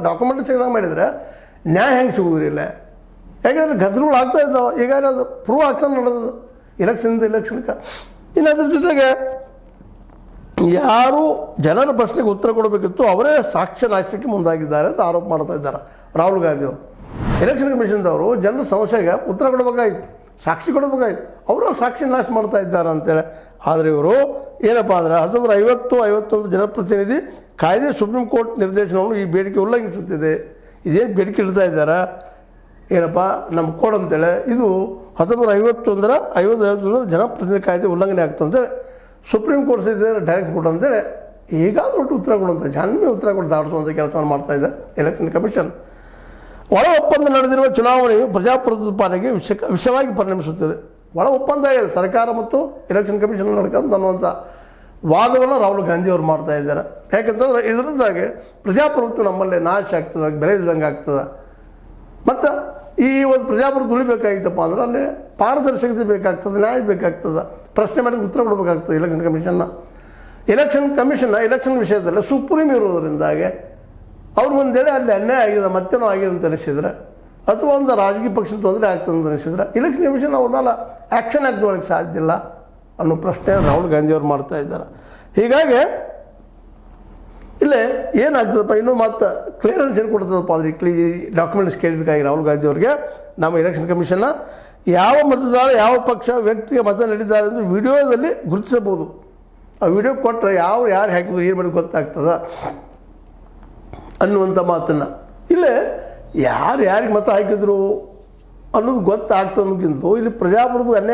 Document ಸಿಗದಂಗೆ ಮಾಡಿದರೆ ನ್ಯಾಯ ಹೆಂಗೆ ಸಿಗೋದಿಲ್ಲ? ಯಾಕೆಂದರೆ ಗದ್ದಲಗಳು ಆಗ್ತಾ ಇದ್ದಾವೆ. ಈಗಾಗಲೇ ಅದು ಪ್ರೂವ್ ಆಗ್ತಾ ನಡೆದದು ಎಲೆಕ್ಷನ್ಗೆ. ಇನ್ನು ಅದ್ರ ಜೊತೆಗೆ ಯಾರು ಜನರ ಪ್ರಶ್ನೆಗೆ ಉತ್ತರ ಕೊಡಬೇಕಿತ್ತು ಅವರೇ ಸಾಕ್ಷ್ಯ ನಾಶಕ್ಕೆ ಮುಂದಾಗಿದ್ದಾರೆ ಅಂತ ಆರೋಪ ಮಾಡ್ತಾ ಇದ್ದಾರೆ ರಾಹುಲ್ ಗಾಂಧಿ ಅವರು. ಎಲೆಕ್ಷನ್ ಕಮಿಷನ್ದವರು ಜನರ ಸಮಸ್ಯೆಗೆ ಉತ್ತರ ಕೊಡಬೇಕಾಗಿತ್ತು, ಸಾಕ್ಷಿ ಕೊಡಬೇಕಾಗಿತ್ತು. ಅವರು ಸಾಕ್ಷಿ ನಾಶ ಮಾಡ್ತಾ ಇದ್ದಾರೆ ಅಂತೇಳಿ. ಆದರೆ ಇವರು ಏನಪ್ಪ ಅಂದರೆ 1951 ಜನಪ್ರತಿನಿಧಿ ಕಾಯ್ದೆ ಸುಪ್ರೀಂ ಕೋರ್ಟ್ ನಿರ್ದೇಶನವನ್ನು ಈ ಬೇಡಿಕೆ ಉಲ್ಲಂಘಿಸುತ್ತಿದೆ. ಇದೇನು ಬೇಡಿಕೆ ಇಡ್ತಾ ಇದ್ದಾರೆ ಏನಪ್ಪ ನಮ್ಮ ಕೋಡ್ ಅಂತೇಳಿ, ಇದು 1951 ಜನಪ್ರತಿನಿಧಿ ಕಾಯ್ದೆ ಉಲ್ಲಂಘನೆ ಆಗ್ತಂತೇಳಿ ಸುಪ್ರೀಂ ಕೋರ್ಟ್ ಸೇರಿದರೆ ಡೈರೆಕ್ಟ್ ಕೊಡು ಅಂತೇಳಿ ಈಗಾದರೂ ಉತ್ತರ ಕೊಡುವಂಥ ಜಾನ್ಮಿ ಉತ್ತರ ಕೊಟ್ಟು ದಾಟಿಸುವಂಥ ಕೆಲಸವನ್ನು ಮಾಡ್ತಾಯಿದೆ ಎಲೆಕ್ಷನ್ ಕಮಿಷನ್. ಒಳ ಒಪ್ಪಂದ ನಡೆದಿರುವ ಚುನಾವಣೆಯು ಪ್ರಜಾಪ್ರಭುತ್ವದ ಪಾಲಿಗೆ ವಿಷವಾಗಿ ಪರಿಣಮಿಸುತ್ತದೆ. ಒಳ ಒಪ್ಪಂದ ಇದೆ ಸರ್ಕಾರ ಮತ್ತು ಎಲೆಕ್ಷನ್ ಕಮಿಷನ್ ನಡ್ಕೊಂಡು ಅನ್ನುವಂಥ ವಾದವನ್ನು ರಾಹುಲ್ ಗಾಂಧಿ ಅವರು ಮಾಡ್ತಾ ಇದ್ದಾರೆ. ಯಾಕೆಂತಂದ್ರೆ ಇದರಿಂದಾಗಿ ಪ್ರಜಾಪ್ರಭುತ್ವ ನಮ್ಮಲ್ಲಿ ನಾಶ ಆಗ್ತದೆ, ಬೆಲೆ ಇಲ್ದಂಗೆ ಆಗ್ತದೆ. ಮತ್ತು ಈ ಒಂದು ಪ್ರಜಾಪ್ರಭುತ್ವ ಉಳಿಬೇಕಾಗಿತ್ತಪ್ಪ ಅಂದ್ರೆ ಅಲ್ಲಿ ಪಾರದರ್ಶಕತೆ ಬೇಕಾಗ್ತದೆ, ನ್ಯಾಯ ಬೇಕಾಗ್ತದೆ, ಪ್ರಶ್ನೆ ಮಾಡಿದ ಉತ್ತರ ಕೊಡಬೇಕಾಗ್ತದೆ ಎಲೆಕ್ಷನ್ ಕಮಿಷನ್ನ ಎಲೆಕ್ಷನ್ ವಿಷಯದಲ್ಲಿ ಸುಪ್ರೀಂ ಇರೋದರಿಂದಾಗಿ ಅವ್ರು ಒಂದೇಳೆ ಅಲ್ಲಿ ಅನ್ಯಾಯ ಆಗಿದೆ, ಮತ್ತೇನೋ ಆಗಿದೆ ಅಂತ ಅನಿಸಿದ್ರೆ, ಅಥವಾ ಒಂದು ರಾಜಕೀಯ ಪಕ್ಷದ ತೊಂದರೆ ಆಗ್ತದೆ ಅಂತ ಅನಿಸಿದ್ರೆ ಎಲೆಕ್ಷನ್ ಕಮಿಷನ್ ಅವ್ರನ್ನೆಲ್ಲ ಆ್ಯಕ್ಷನ್ ಹಾಕ್ಕೊಳ್ಳೋಕ್ಕೆ ಸಾಧ್ಯ ಇಲ್ಲ ಅನ್ನೋ ಪ್ರಶ್ನೆ ರಾಹುಲ್ ಗಾಂಧಿ ಅವರು ಮಾಡ್ತಾ ಇದ್ದಾರೆ. ಹೀಗಾಗಿ ಇಲ್ಲೇ ಏನಾಗ್ತದಪ್ಪ, ಇನ್ನೂ ಮತ್ತು ಕ್ಲಿಯರೆನ್ಸ್ ಏನು ಕೊಡ್ತದಪ್ಪ ಅಂದರೆ ಈ ಡಾಕ್ಯುಮೆಂಟ್ಸ್ ಕೇಳಿದಕ್ಕಾಗಿ ರಾಹುಲ್ ಗಾಂಧಿ ಅವರಿಗೆ ನಮ್ಮ ಎಲೆಕ್ಷನ್ ಕಮಿಷನ್ನ ಯಾವ ಮತದಾರ ಯಾವ ಪಕ್ಷ ವ್ಯಕ್ತಿಗೆ ಮತ ನೀಡಿದ್ದಾರೆ ಎಂದು ವಿಡಿಯೋದಲ್ಲಿ ಗುರುತಿಸಬಹುದು. ಆ ವಿಡಿಯೋ ಕೊಟ್ಟರೆ ಯಾರು ಹಾಕಿದ್ರು ಏನು ಮಾಡಿ ಗೊತ್ತಾಗ್ತದೆ ಅನ್ನುವಂಥ ಮಾತನ್ನು. ಇಲ್ಲೇ ಯಾರಿಗೆ ಮತ ಹಾಕಿದ್ರು ಅನ್ನೋದು ಗೊತ್ತಾಗ್ತದಕ್ಕಿಂತ ಇಲ್ಲಿ ಪ್ರಜಾಪ್ರಭುತ್ವ ಅನ್ಯಾಯ